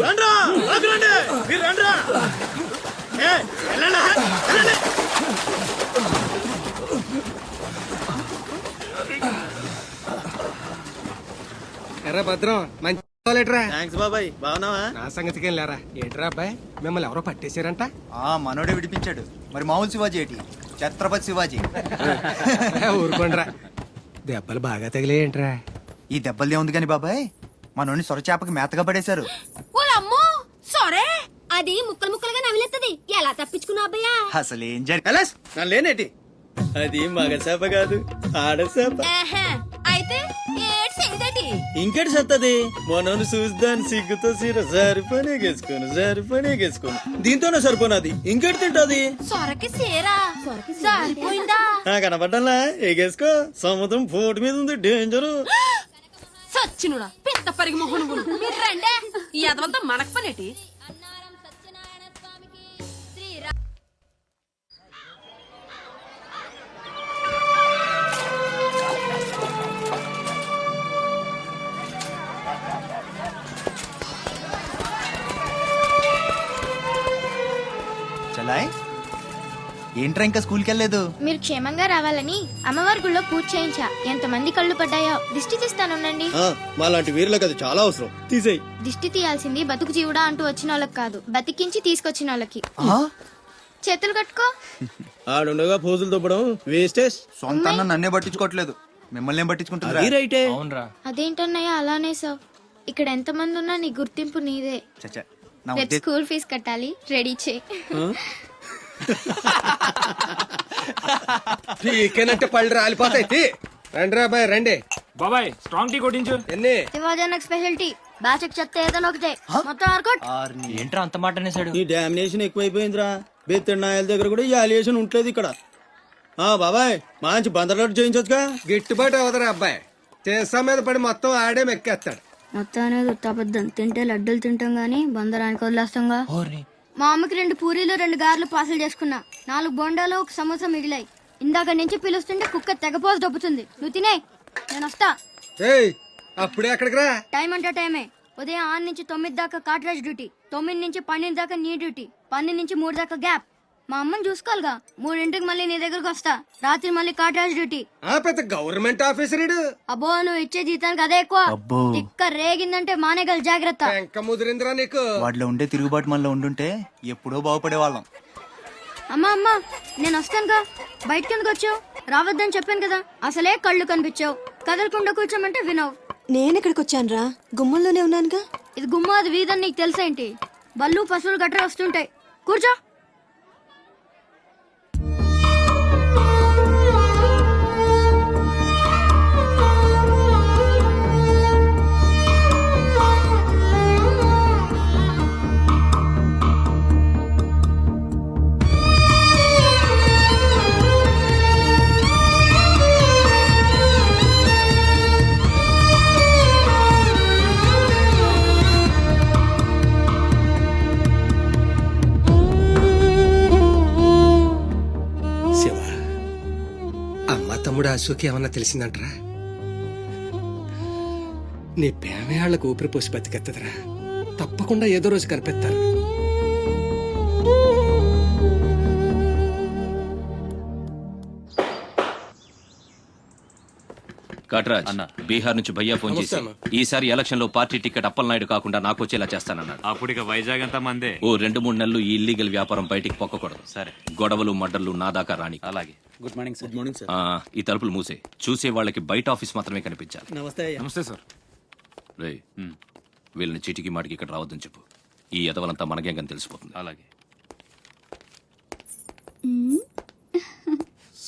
రండ్రా ఆగురండి మీరు రండ్రా వెళ్ళండి వెళ్ళండి ఎర్రా భద్రం మంచి థ్యాంక్స్ బాబాయ్ బాగున్నావా? నా సంగతికేం లేరా. ఏంట్రా అబ్బాయి మిమ్మల్ని ఎవరో పట్టేశారంట? మనోడే విడిపించాడు. మరి మామూలు శివాజీ ఏంటి, ఛత్రపతి శివాజీ. ఊరుకోండ్రా. దెబ్బలు బాగా తగిలేయంట్రా. ఈ దెబ్బలదే ఉంది కాని బాబాయ్, మనోడిని సొరచేపకి మేతగా పడేశారు. సరే అది ముక్కలు ముక్కలుగా నవిలేస్తుంది. ఎలా తప్పించుకున్నా అబ్బయ్యా? అసలు ఏం జరిగి నన్ను లేనేటి అది మగ చేప కాదు ఆడ చేప. అయితే ఏటి ఇంకటి సత్తది మనోను చూద్దాని సిగ్గుతో సీర సరిపోనే గేసుకోను దీంతోనే సరిపోనది ఇంకటి తింటది. సొరకి సీరా సరిపోయిందా? కనపడ్డా ఎగేసుకో సముద్రం పోటు మీద ఉంది డేంజరు. సచ్చినుడా పిత్త పరిగి మొహను మీరు రండే. ఈ అదవంతా మనకు పనేటి? చలాయ్ ఏంట్రా ఇంకా స్కూల్కి వెళ్ళలేదు? మీరు క్షేమంగా రావాలని అమ్మవారి గుళ్ళో పూజ చేయించా. ఎంతమంది కళ్ళు పడ్డాయో. దిష్టి తీస్తానుండండి. మాలాంటి వీరులకు అది చాలా అవసరం. తీసేయ్. దిష్టి తీయాల్సింది బతుకు జీవుడా అంటూ వచ్చిన వాళ్ళకి కాదు, బతికించి తీసుకొచ్చిన వాళ్ళకి. చేతులు కట్టుకో. ఆడుండగా పోజులు దొబ్బడం వేస్టేజ్. సొంత అన్న నన్నే పట్టించుకోవట్లేదు, మిమ్మల్ని ఏం పట్టించుకుంటున్నా? అదేంటన్నయ్య అలానే సార్. ఇక్కడ ఎంతమంది ఉన్నా నీ గుర్తింపు నీదే. చచ్చా, నా రేపు ఉద్దేశం స్కూల్ ఫీజు కట్టాలి, రెడీ చే. టీకేనంటే పళ్ళు రాలిపోతాయి. రండి అబ్బాయి రండి. బాబాయ్ స్ట్రాంగ్ టీ కొట్టించు. ఎన్ని శివాజనకు స్పెషాలిటీ బ్యాచ్ చెత్త ఏదైనా ఒకటే మొత్తం ఆర్కోట్. ఏంట్రా అంత మాట అనేసాడు? ఈ డామినేషన్ ఎక్కువైపోయిందిరా. బెత్తడి నాయల దగ్గర కూడా ఈ అలియేషన్ ఉంటలేదు ఇక్కడ. బాబాయ్ మంచి బందర్లాట్ చేయించొచ్చుగా. గిట్టుబాటు అవదరా అబ్బాయి. చేసా మీద పడి మొత్తం ఆడే మెక్కేస్తాడు. మొత్తం అనేది ఉత్తాబద్ధం. తింటే లడ్డూలు తింటాం గానీ బందరానికి వదిలేస్తాంగా. మా అమ్మకి 2 పూరీలు 2 గారెలు పార్సల్ చేసుకున్నా. 4 బొండాలు 1 సమోసా మిగిలాయి. ఇందాక నుంచి పిలుస్తుంటే కుక్క తెగపోసి దొబ్బుతుంది. నువ్వు తినే, నేను వస్తా. అప్పుడే అక్కడికి రా. టైం అంటే టైమే. ఉదయం 6 నుంచి 9 దాకా కాట్రాజ్ డ్యూటీ, 9 నుంచి 12 దాకా నీ డ్యూటీ, 12 నుంచి 3 దాకా గ్యాప్. మా అమ్మని చూసుకోవాలిగా. 3ంటికి మళ్ళీ నీ దగ్గరకు వస్తా. రాత్రి మళ్ళీ కాట్రాజ్ డ్యూటీ. పెద్ద గవర్నమెంట్ ఆఫీసర్. అబ్బో నువ్వు ఇచ్చే జీతానికి అదే ఎక్కువ. తిక్క రేగిందంటే మానేగల జాగ్రత్త. ఇంకా ముదిరిందిరా నీకు. వాటిలో ఉండే తిరుగుబాటు మనలో ఉండుంటే ఎప్పుడో బాగుపడే వాళ్ళం. అమ్మా నేను వస్తానుగా. బయటకి ఎందుకు వచ్చావు? రావద్దని చెప్పాను కదా. అసలే కళ్ళు కనిపించావు. కదలకుండా కూర్చోమంటే వినవు. నేనెక్కడికి వచ్చాను రా? గుమ్మంలోనే ఉన్నానుగా. ఇది గుమ్మ, అది వీధని నీకు తెలుసేంటి? బళ్ళు పశువులు గట్రా వస్తుంటాయి. కూర్చో. తమ్ముడు అశోక్ ఏమన్నా తెలిసిందంటరా? నీ పేమేళ్లకు ఊపిరి పోసి బతికెత్తదరా. తప్పకుండా ఏదో రోజు కనిపెత్తారు. కట్రాజ్ అన్న, బీహార్ నుంచి భయ్యా ఫోన్ చేసి ఈసారి ఎలక్షన్ లో పార్టీ టికెట్ అప్పలనాయుడు కాకుండా నాకు వచ్చేలా చేస్తానన్నాడు. అప్పుడు ఇక వైజాగ్ అంతా మందే. 2-3 నెలలు ఈ ఇల్లీగల్ వ్యాపారం బయటికి పొక్కకూడదు. సరే, గొడవలు మడ్డర్లు నా దాకా రాని. అలాగే. Good morning sir. Good morning sir. ఈ తలుపులు మూసే. చూసే వాళ్ళకి బయట ఆఫీస్ మాత్రమే కనిపించాలి. నమస్తే. నమస్తే సార్. రే, వీళ్ళని చీటికి మాటికి ఇక్కడ రావద్దని చెప్పు. ఈ ఎదవలంతా మనకేం తెలిసిపోతుంది. అలాగే.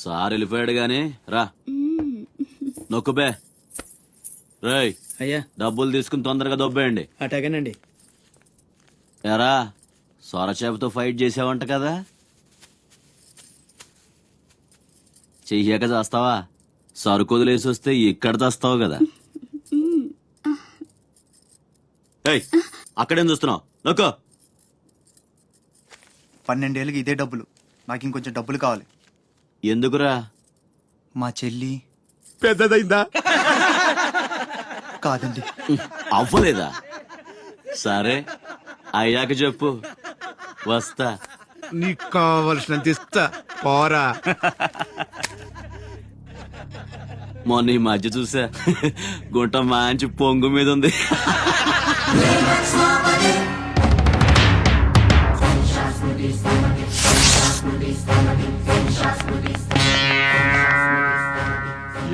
సార్ వెళ్ళిపోయాడు గాని రా నొక్కుబే. రేయ్ అయ్యా, డబ్బులు తీసుకుని తొందరగా దొబ్బేయండి. అటాగేనండి. ఎరా సొరచేపతో ఫైట్ చేసావంట కదా, చెయ్యాక చేస్తావా? సరుకుదులేసి వస్తే ఇక్కడ చేస్తావు కదా. ఏయ్ అక్కడేం చూస్తున్నావు? నొక్కో. 12 ఏళ్ళకి ఇదే డబ్బులు. నాకు ఇంకొంచెం డబ్బులు కావాలి. ఎందుకురా? మా చెల్లి పెద్దదైందా? కాదండి. అవ్వలేదా? సరే అయ్యాక చెప్పు వస్తా. నీకు కావలసినంత ఇస్తా పోరా. మొన్న ఈ మధ్య చూసా గుంట మంచి పొంగు మీద ఉంది.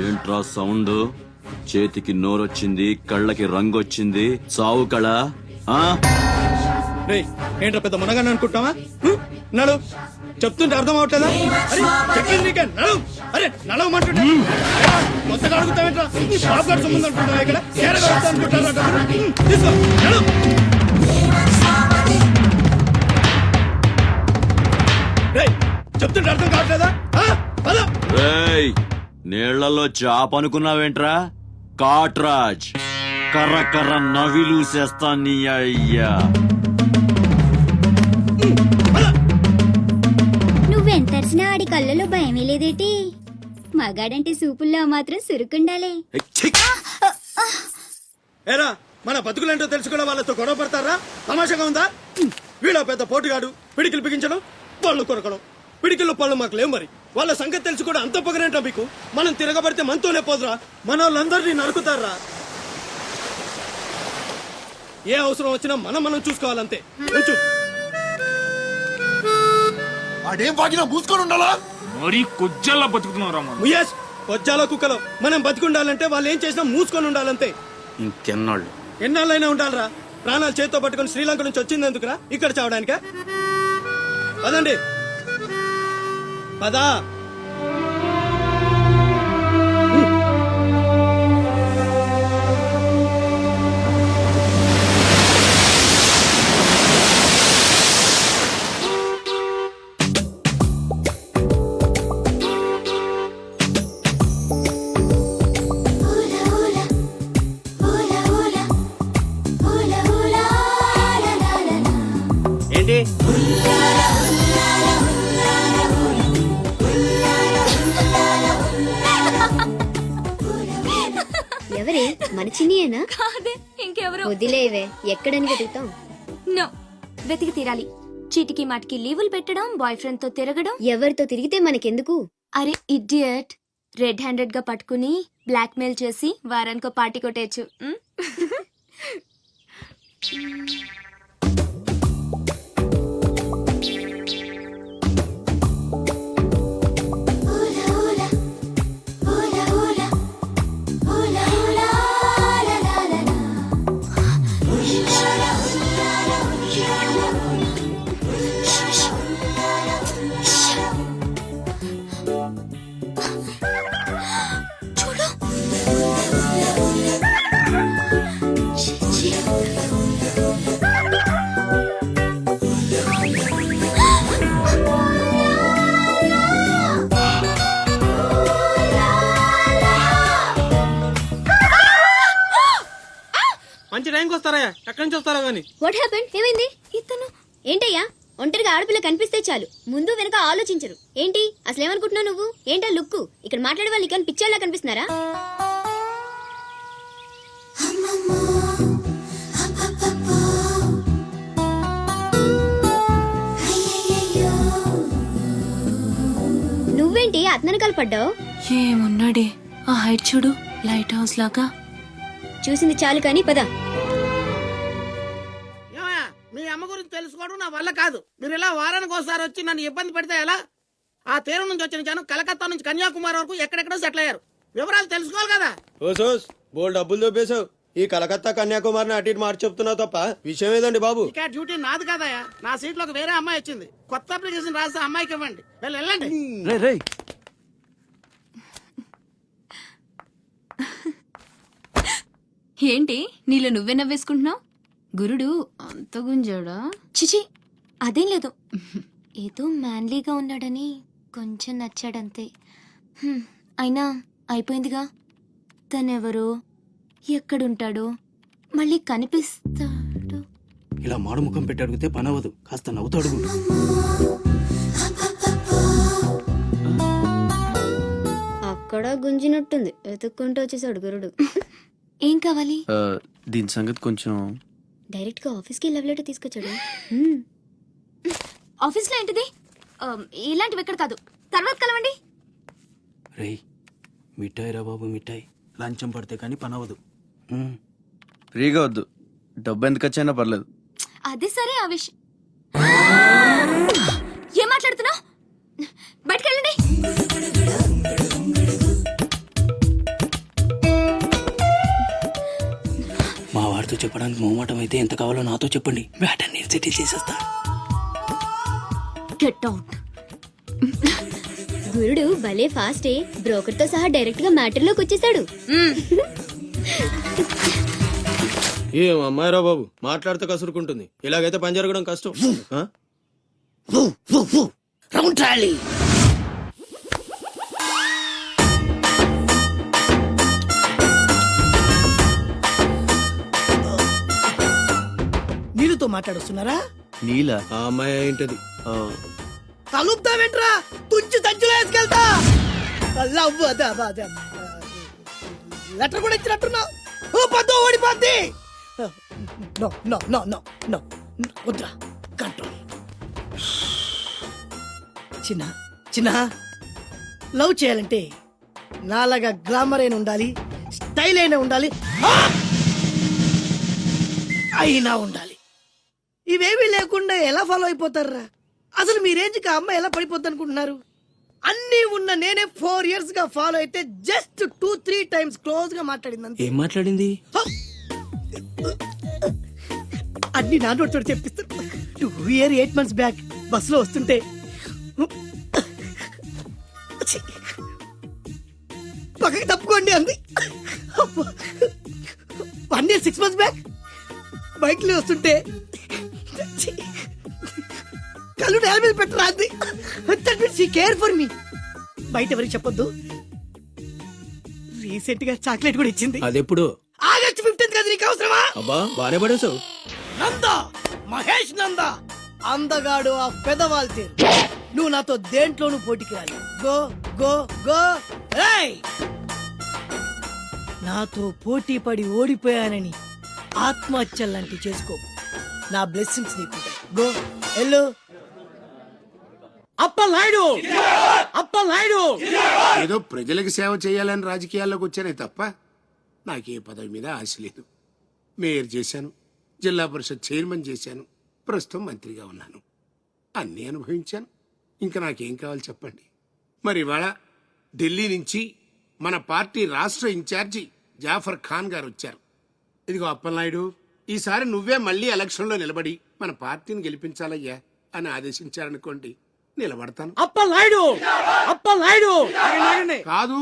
ఏంట్రా సౌండ్? చేతికి నోరొచ్చింది, కళ్ళకి రంగొచ్చింది, చావు కళ. ఆ? రేయ్ ఏంట్రా పెద్ద మునగాన్ని అనుకుంటావా? నడు చెప్తుంటే అర్థం అవట్లేదా? అరే చెప్పింది నీకే నడు. అరే నడవమంటుంటే కొత్తగా అడుగుతావేంట్రా? నీ బాబు గారి సంబంధం అనుకుంటావా? ఇక్కడ ఏడగా వస్తా అనుకుంటారా డబ్బులు? తీసుకో నడు. రేయ్ చెప్తుంటే అర్థం కావట్లేదా? ఆ? పద. రేయ్ నీళ్లలో చాప అనుకున్నావేంట్రా? కాట్రాజ్ కర్ర కర్ర నవిలూసేస్తా నీ అయ్యా. నువ్వెంతరిసినా ఆడి కళ్ళలో భయమే లేదేటి? మగాడంటే సూపుల్లో మాత్రం సురుకుండాలే. ఏరా మన బతుకులేంటో తెలుసుకోవడం వాళ్ళతో గొడవ పడతారా? తమాషాగా ఉందా? వీళ్ళ పెద్ద పోటుగాడు పిడికిలు బిగించడం, పళ్ళు కొరకడం. పిడికిల్లో పళ్ళు మాకు లేవు మరి. వాళ్ళ సంగతి తెలుసు కూడా అంత పొగరేంటో మీకు? మనం తిరగబడితే మనతోనే పోదురా? మన వాళ్ళందరినీ నరుకుతారా? ఏ అవసరం వచ్చినా మనం చూసుకోవాలంతే. ఉంచు. ఆడేం వాగినా మూసుకొని ఉండాలా? మరీ కొజ్జల్లా బతుకుతున్నారా ముయేష్ కొజ్జాల కుక్కలో మనం బతికుండాలంటే వాళ్ళు ఏం చేసినా మూసుకొని ఉండాలంతే. ఇంకెన్నాళ్ళు? ఎన్నాళ్ళైనా ఉండాలరా? ప్రాణాలు చేతితో పట్టుకుని శ్రీలంక నుంచి వచ్చింది ఎందుకురా? ఇక్కడ చావడానికా? పదండి పదా. ఏంటి ఎవరే మన చిన్నియేనా? కాదే ఇంకెవరు? వదిలేవే, ఎక్కడని వెతుకుతాం? నో వెతికి తీరాలి. చీటికి మాటికి లీవులు పెట్టడం, బాయ్ ఫ్రెండ్ తో తిరగడం. ఎవరితో తిరిగితే మనకెందుకు? అరే ఇడియట్, రెడ్ హ్యాండెడ్ గా పట్టుకుని బ్లాక్ మెయిల్ చేసి వారానికో పార్టీ కొట్టేయచ్చు. మంచి టైంకి వస్తారా? ఎక్కడి నుంచి వస్తారా గానీ? What happened? ఏమైంది? ఇతను ఏంటయ్యా? ఒంటరిగా ఆడపిల్ల కనిపిస్తే చాలు ముందు వెనక ఆలోచించరు. ఏంటి అసలు ఏమనుకుంటున్నావు నువ్వు? ఏంటా లుక్కు? ఇక్కడ మాట్లాడే వాళ్ళు ఇక్కడ పిచ్చోళ్ళ కనిపిస్తున్నారా? నువ్వేంటి అతనకాలు పడ్డావు? ఏమున్నాడే ఆ హైట్ చూడు, లైట్ హౌస్ లాగా. చూసింది చాలు కానీ పద. మీ అమ్మ గురించి తెలుసుకోవడం నా వల్ల కాదు. మీరు ఇలా వారానికి ఒకసారి వచ్చి నన్ను ఇబ్బంది పెడితే ఎలా? ఆ తీరం నుంచి వచ్చిన జనం కలకత్తా నుంచి కన్యాకుమారి వరకు ఎక్కడెక్కడో సెటిల్ అయ్యారు. వివరాలు తెలుసుకోవాలి కదా. ఓసోస్ బోల్ డబ్బులు దొబ్బేశావు. ఈ కలకత్తా కన్యాకుమారిని అటు ఇటు మార్చి చెప్తున్నావు తప్ప విషయం ఏదండి బాబు? ఇక డ్యూటీ నాది కదయా. నా సీట్ లోకి వేరే అమ్మాయి వచ్చింది. కొత్త అప్లికేషన్ రాస్తే అమ్మాయికి ఇవ్వండి. వెళ్ళండి. ఏంటి నీలో నువ్వే నవ్వేసుకుంటున్నావు? గురుడు అంత గుంజాడా? చిచి అదేం లేదు, ఏదో మ్యాన్లీగా ఉన్నాడని కొంచెం నచ్చాడంతే. అయినా అయిపోయిందిగా. తనెవరో, ఎక్కడుంటాడో, మళ్ళీ కనిపిస్తాడు. ఇలా మాడు ముఖం పెట్టి అడిగితే పని అవ్వదు, కాస్త నవ్వుతూ అడుగు. అక్కడ గుంజినట్టుంది, వెతుక్కుంటూ వచ్చేసాడు గురుడు. ఏం కావాలి? దీని సంగతి కొంచెం డైరెక్ట్ గా ఆఫీస్కి లవ్ లెటర్ తీసుకొచ్చాడు. ఆఫీస్ లో ఏంటిది ఇలాంటివి ఎక్కడ కాదు, తర్వాత కలవండి. రేయ్ మిఠాయి రా బాబు మిఠాయి. లంచం పడితే కానీ పని అవ్వదు. ఫ్రీగా వద్దు, డబ్బు ఎందుకు వచ్చైనా పర్లేదు. అదే సరే ఆ విషయం. ఏం మాట్లాడుతున్నావు? బయటకెళ్ళండి. మా వారితో చెప్పడానికి మొహమాటం అయితే ఎంత కావాలో నాతో చెప్పండి, బ్యాటర్ని సెటిల్ చేసేస్తా. Get out. గురుడు భలే ఫాస్టే, బ్రోకర్ తో సహా డైరెక్ట్ గా మ్యాటర్ లోకి వచ్చేసాడు. ఏం అమ్మాయిరా బాబు, మాట్లాడితే కసురుకుంటుంది. ఇలాగైతే పని జరగడం కష్టం. ఆ? Round trolley. నీళ్ళతో మాట్లాడుస్తున్నారా? నీలా? ఆ అమ్మాయి ఏంటది? కలుపుతావేంట్రా? తుంచి సంచులో వేసుకెళ్తా. లవ్ లెటర్ కూడా ఇచ్చినట్టున్నావు. ఓ పద్దు ఓడిపోద్ది. No no no no no వద్దురా, కంట్రోల్. చిన్న చిన్న లవ్ చేయాలంటే నాలాగా గ్లామర్ అయిన ఉండాలి, స్టైల్ అయినా ఉండాలి, అయినా ఉండాలి. ఇవేమీ లేకుండా ఎలా ఫాలో అయిపోతారా? అసలు మీ రేంజ్కి ఆ అమ్మాయి ఎలా పడిపోద్ది అనుకుంటున్నారు? అన్నీ ఉన్న నేనే 4 years గా ఫాలో అయితే జస్ట్ 2-3 times క్లోజ్ గా మాట్లాడింది. ఏం మాట్లాడింది? అన్ని నా నోటితో చెప్పిస్తాను. 8 months బ్యాక్ బస్ లో వస్తుంటే పక్కకి తప్పుకోండి అంది. 1 year 6 months బ్యాక్ బైక్ లో వస్తుంటే కళ్ళు నేల మీద పెట్టరా అంది. Care for me. బయట ఎవరికి చెప్పొద్దు. రీసెంట్ గా చాక్లెట్ కూడా ఇచ్చింది. అదెప్పుడు? ఆగస్ట్ 15th కదా. నీకు అవసరమా? అబ్బా బానే పడేసావు. నందా, మహేష్ నందా, అందగాడు ఆ పెదవాల్ తీరు. నువ్వు నాతో దేంట్లోనూ పోటీకి రాలి. Go go go. ఏయ్! నాతో పోటీ పడి ఓడిపోయానని ఆత్మహత్యలాంటి చేసుకో. నా బ్లెస్సింగ్స్ నీకుంటాయి. గో ఎల్లు. అప్పలనాయుడు, అప్పలనాయుడు. ఏదో ప్రజలకు సేవ చేయాలని రాజకీయాల్లోకి వచ్చానే తప్ప నాకే పదవి మీద ఆశ లేదు. మేయర్ చేశాను, జిల్లా పరిషత్ చైర్మన్ చేశాను, ప్రస్తుతం మంత్రిగా ఉన్నాను. అన్నీ అనుభవించాను. ఇంకా నాకేం కావాలి చెప్పండి. మరి ఇవాళ ఢిల్లీ నుంచి మన పార్టీ రాష్ట్ర ఇన్ఛార్జి జాఫర్ ఖాన్ గారు వచ్చారు. ఇదిగో అప్పలనాయుడు, ఈసారి నువ్వే మళ్ళీ ఎలక్షన్లో నిలబడి మన పార్టీని గెలిపించాలయ్యా అని ఆదేశించారనుకోండి, నిలబడతాను. అప్పలనాయుడు, అప్పలనాయుడు. కాదు,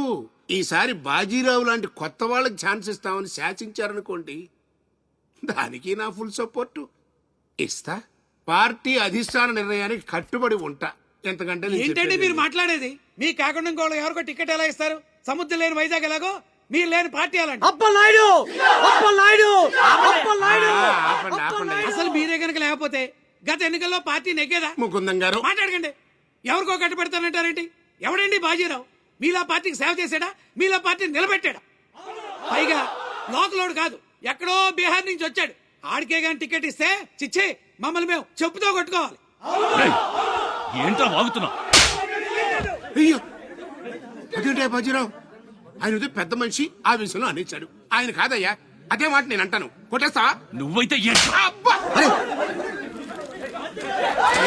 ఈసారి బాజీరావు లాంటి కొత్త వాళ్ళకి ఛాన్స్ ఇస్తామని శాసించారనుకోండి, దానికి నా ఫుల్ సపోర్టు ఇస్తా. పార్టీ అధిష్టాన నిర్ణయానికి కట్టుబడి ఉంటా. ఎంతకంటే నేను ఏంటంటే చెప్పేది మీరు లేదు. మాట్లాడేది? మీ కాకుండా ఇంకో ఎవరికో టికెట్ ఎలా ఇస్తారు? సముద్రం లేని వైజాగ్ ఎలాగో మీరు లేని పార్టీ అలాంటి. అప్పలనాయుడు, అప్పలనాయుడు, అప్పలనాయుడు. ఆపండి, ఆపండి. అసలు మీరే గనక లేకపోతే గత ఎన్నికల్లో పార్టీ నెగ్గేదా? ముకుందం గారు, మాట్లాడకండి. ఎవరికో కట్టబెడతానంటారేంటి? ఎవడండి బాజీరావు? మీలా పార్టీకి సేవ చేశాడా? మీలా పార్టీని నిలబెట్టాడా? పైగా లోకలోడు కాదు, ఎక్కడో బీహార్ నుంచి వచ్చాడు. ఆడికే గాని టికెట్ ఇస్తే చిచ్చే మమ్మల్ని మేము చెప్పుతో కొట్టుకోవాలి. ఏంట్రా వాగుతున్నావు? అయ్యో అదేంటే బాజీరావు, ఆయన ఉదయం పెద్ద మనిషి ఆ విషయంలో అనేచాడు. ఆయన కాదయ్యా, అదే మాట నేను అంటాను. కొట్టేస్తావా? నువ్వైతే ఏంట్రా? అబ్బా!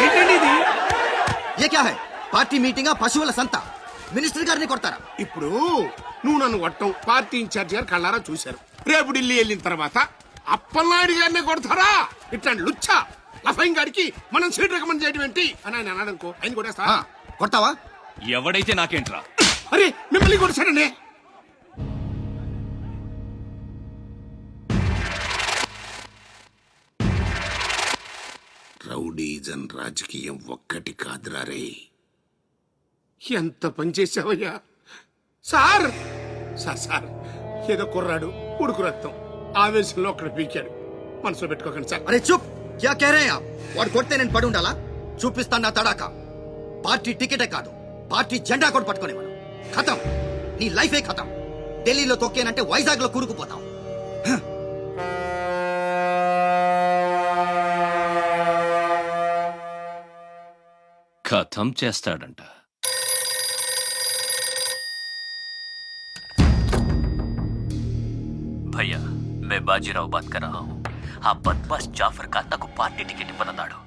ఏంటండి ఇది? ఏ క్యా హై? పార్టీ మీటింగ్ పశువుల సంత. మినిస్టర్ గారిని కొడతారా? ఇప్పుడు నువ్వు నన్ను కొట్టం పార్టీ ఇన్ఛార్జ్ గారు కళ్ళారా చూశారు. రేపు ఢిల్లీ వెళ్ళిన తర్వాత అప్పలనాయుడు గారిని కొడతారా? ఇట్లాంటి లుచ్చా లఫైన్ గారికి మనం సీట్ రికమెండ్ చేయడం ఏంటి అని ఆయన అన్నాడనుకో, ఆయన కొట్టేస్తా. కొడతావా? ఎవడైతే నాకేంట్రా? అరే మిమ్మల్ని కొట్టాడండి. రౌడీజన్ రాజకీయం ఒక్కటి కాదురా రే. ఎంత పని చేసావయ్యా సార్. సార్ ఏదో కుర్రాడు, ఉడుకు రక్తం, ఆవేశంలో అక్కడ పీకాడు. మనసులో పెట్టుకోకండి సార్. అరే చూప్, క్యా కహ రహే ఆప్? వాడు కొడితే నేను పడి ఉండాలా? చూపిస్తాను నా తడాక. పార్టీ టికెటే కాదు, పార్టీ జెండా కూడా పట్టుకునే మనం. ఖతం, నీ లైఫే ఖతం. ఢిల్లీలో తొక్కేనంటే వైజాగ్ లో కూరుకుపోతాం. కథం చేస్తాడంట. भैया मैं बाजीराव बात कर रहा हूँ. ఆ బద్మాష్ జాఫర్ ఖాన్ నాకు పార్టీ టికెట్ ఇవ్వనన్నాడు.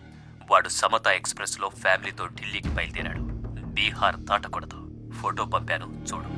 వాడు సమతా ఎక్స్ప్రెస్ లో ఫ్యామిలీతో ఢిల్లీకి బయలుదేరాడు. బీహార్ దాటకూడదు. ఫోటో పంపాను చూడు.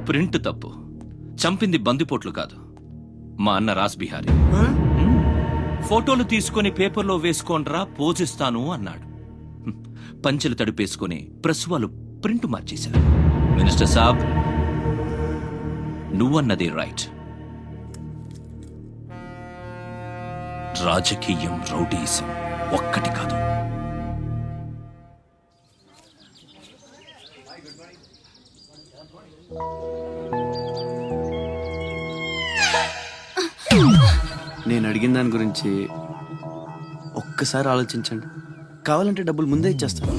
ప్రింట్ తప్పు. చంపింది బందిపోట్లు కాదు, మా అన్న రాస్ బిహారీ. ఫోటోలు తీసుకొని పేపర్లో వేసుకోండ్రా పోజిస్తాను అన్నాడు. పంచెలు తడిపేసుకొని ప్రెస్ వాళ్ళు ప్రింట్ మార్చేశారు. మినిస్టర్ సాబ్, నువ్వన్నది రైట్. రాజకీయం రౌడీయిజం ఒక్కటి కాదు. నేను అడిగిన దాని గురించి ఒక్కసారి ఆలోచించండి. కావాలంటే డబ్బులు ముందే ఇచ్చేస్తాను.